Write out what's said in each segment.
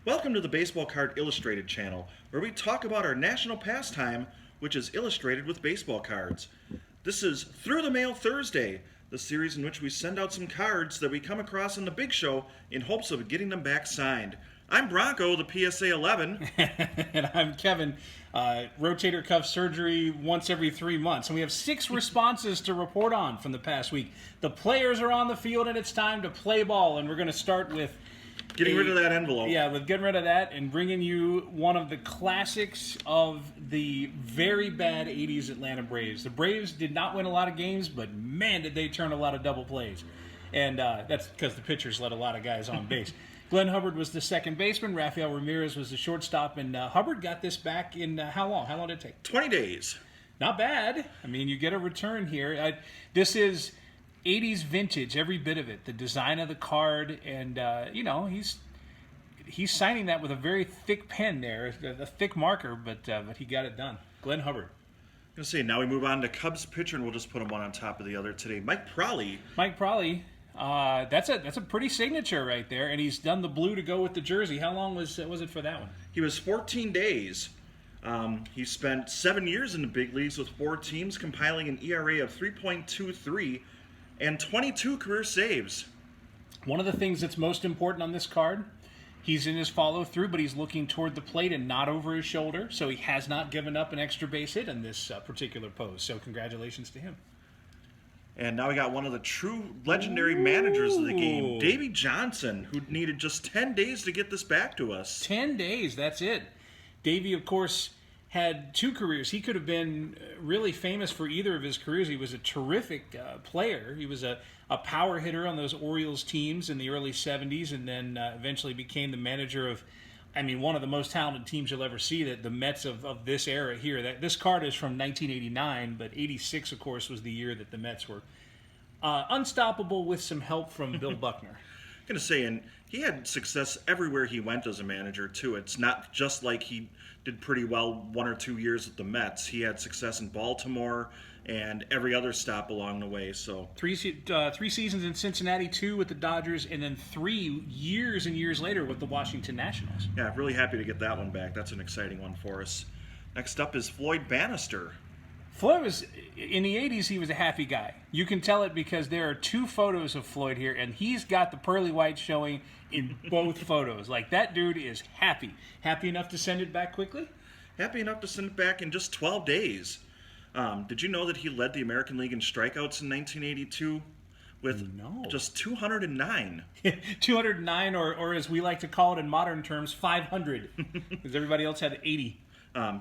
Welcome to the Baseball Card Illustrated channel, where we talk about our national pastime, which is illustrated with baseball cards. This is Through the Mail Thursday, the series in which we send out some cards that we come across on the big show in hopes of getting them back signed. I'm Bronco, the PSA 11. And I'm Kevin, rotator cuff surgery once every 3 months. And we have 6 responses to report on from the past week. The players are on the field and it's time to play ball. And we're going to start with Getting rid of that envelope. Yeah, with getting rid of that and bringing you one of the classics of the very bad 80s Atlanta Braves. The Braves did not win a lot of games, but man, did they turn a lot of double plays. And that's because the pitchers let a lot of guys on base. Glenn Hubbard was the second baseman. Rafael Ramirez was the shortstop. And Hubbard got this back in how long? How long did it take? 20 days. Not bad. I mean, you get a return here. This is 80s vintage, every bit of it. The design of the card, and he's signing that with a very thick pen there, a thick marker, but he got it done. Glenn Hubbard. I'm gonna say now we move on to Cubs pitcher, and we'll just put them one on top of the other today. Mike Prolly. That's a pretty signature right there, and he's done the blue to go with the jersey. How long was it for that one? He was 14 days. He spent 7 years in the big leagues with 4 teams, compiling an ERA of 3.23 and 22 career saves. One of the things that's most important on this card, he's in his follow-through, but he's looking toward the plate and not over his shoulder, so he has not given up an extra base hit in this particular pose. So congratulations to him. And now we got one of the true legendary managers of the game, Davey Johnson, who needed just 10 days to get this back to us. 10 days, that's it. Davey, of course, had 2 careers. He could have been really famous for either of his careers. He was a terrific player. He was a power hitter on those Orioles teams in the early 70s, and then eventually became the manager of, one of the most talented teams you'll ever see, the Mets of this era here. This card is from 1989, but 86, of course, was the year that the Mets were unstoppable with some help from Bill Buckner. I'm going to say, and he had success everywhere he went as a manager, too. It's not just like he did pretty well 1 or 2 years with the Mets. He had success in Baltimore and every other stop along the way. So 3 seasons in Cincinnati, 2 with the Dodgers, and then 3 years and years later with the Washington Nationals. Yeah, really happy to get that one back. That's an exciting one for us. Next up is Floyd Bannister. Floyd was, in the 80s, he was a happy guy. You can tell it because there are 2 photos of Floyd here, and he's got the pearly white showing in both photos. Like, that dude is happy. Happy enough to send it back quickly? Happy enough to send it back in just 12 days. Did you know that he led the American League in strikeouts in 1982 with just 209? 209, or as we like to call it in modern terms, 500, because everybody else had 80.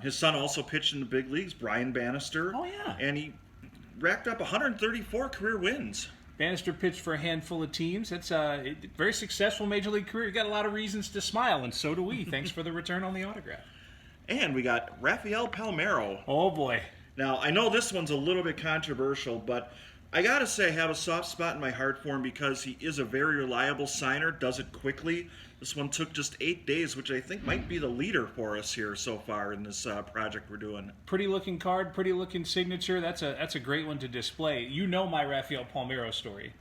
His son also pitched in the big leagues, Brian Bannister. Oh, yeah. And he racked up 134 career wins. Bannister pitched for a handful of teams. It's a very successful Major League career. You got a lot of reasons to smile, and so do we. Thanks for the return on the autograph. And we got Rafael Palmeiro. Oh, boy. Now, I know this one's a little bit controversial, but I got to say I have a soft spot in my heart for him because he is a very reliable signer, does it quickly. This one took just 8 days, which I think might be the leader for us here so far in this project we're doing. Pretty looking card, pretty looking signature. That's a great one to display. You know my Rafael Palmeiro story.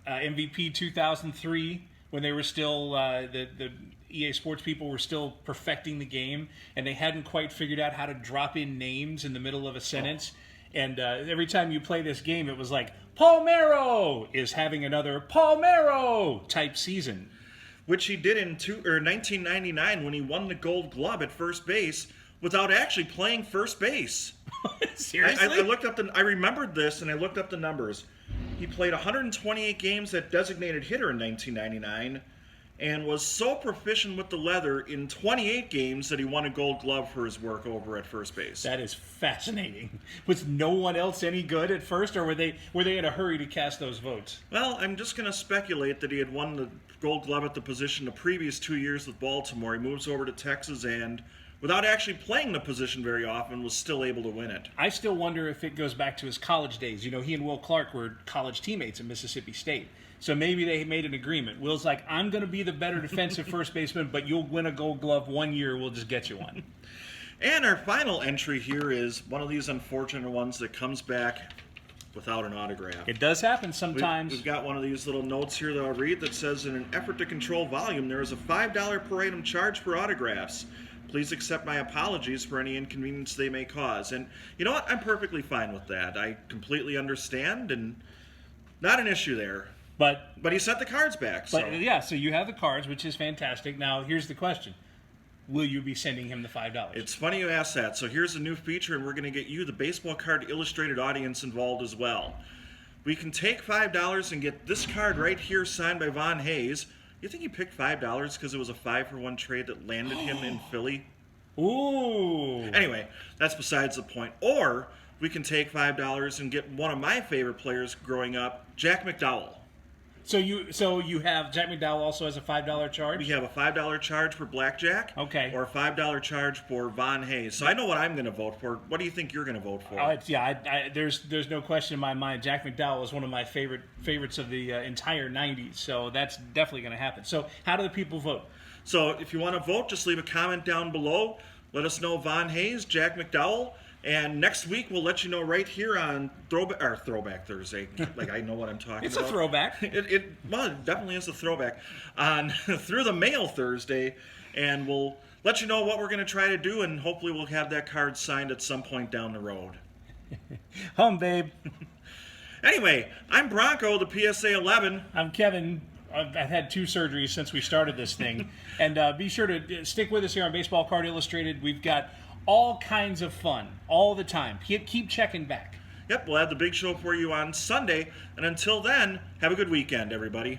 MVP 2003, when they were still, the EA Sports people were still perfecting the game, and they hadn't quite figured out how to drop in names in the middle of a sentence. And every time you play this game, it was like, Palmeiro is having another Palmeiro type season. Which he did in 1999 when he won the Gold Glove at first base without actually playing first base. Seriously? I remembered this, and I looked up the numbers. He played 128 games at designated hitter in 1999 and was so proficient with the leather in 28 games that he won a Gold Glove for his work over at first base. That is fascinating. Was no one else any good at first, or were they in a hurry to cast those votes? Well, I'm just going to speculate that he had won the Gold Glove at the position the previous 2 years with Baltimore. He moves over to Texas and, without actually playing the position very often, was still able to win it. I still wonder if it goes back to his college days. You know, he and Will Clark were college teammates at Mississippi State. So maybe they made an agreement. Will's like, I'm going to be the better defensive first baseman, but you'll win a Gold Glove 1 year. We'll just get you one. And our final entry here is one of these unfortunate ones that comes back without an autograph. It does happen sometimes. We've got one of these little notes here that I'll read that says, in an effort to control volume, there is a $5 per item charge for autographs. Please accept my apologies for any inconvenience they may cause. And you know what? I'm perfectly fine with that. I completely understand, and not an issue there. But he sent the cards back. So you have the cards, which is fantastic. Now, here's the question. Will you be sending him the $5? It's funny you ask that. So here's a new feature, and we're going to get you, the Baseball Card Illustrated audience, involved as well. We can take $5 and get this card right here signed by Von Hayes. You think he picked $5 because it was a 5-for-1 trade that landed him in Philly? Ooh. Anyway, that's besides the point. Or we can take $5 and get one of my favorite players growing up, Jack McDowell. So you have Jack McDowell also has a $5 charge? We have a $5 charge for Blackjack. Okay. Or a $5 charge for Von Hayes. So I know what I'm going to vote for. What do you think you're going to vote for? There's no question in my mind. Jack McDowell is one of my favorites of the entire 90s. So that's definitely going to happen. So how do the people vote? So if you want to vote, just leave a comment down below. Let us know Von Hayes, Jack McDowell. And next week, we'll let you know right here on Throwback Thursday. Like, I know what I'm talking about. It's a throwback. Well, it definitely is a throwback. On Through the Mail Thursday. And we'll let you know what we're going to try to do. And hopefully we'll have that card signed at some point down the road. Babe. Anyway, I'm Bronco, the PSA 11. I'm Kevin. I've had 2 surgeries since we started this thing. And be sure to stick with us here on Baseball Card Illustrated. We've got all kinds of fun all the time. Keep checking back. Yep, we'll have the big show for you on Sunday. And until then, have a good weekend, everybody.